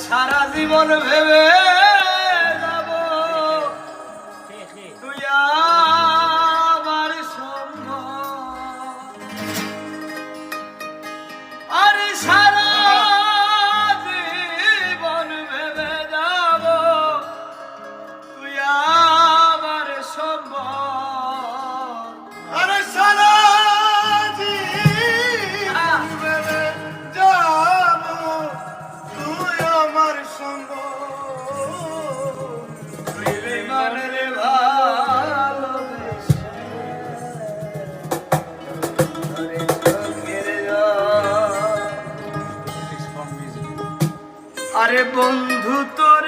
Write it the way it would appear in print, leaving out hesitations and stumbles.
সারা জীবন ভেবে যাব তুই আমার সঙ্গ আরে সারা জীবন ভেবে যাব তুই আমার সঙ্গ আরে সারা জীবন ভেবে যাব তুই আমার সঙ্গ মনের ভালোবেসে ধরে চোখের জল। আরে বন্ধু তোর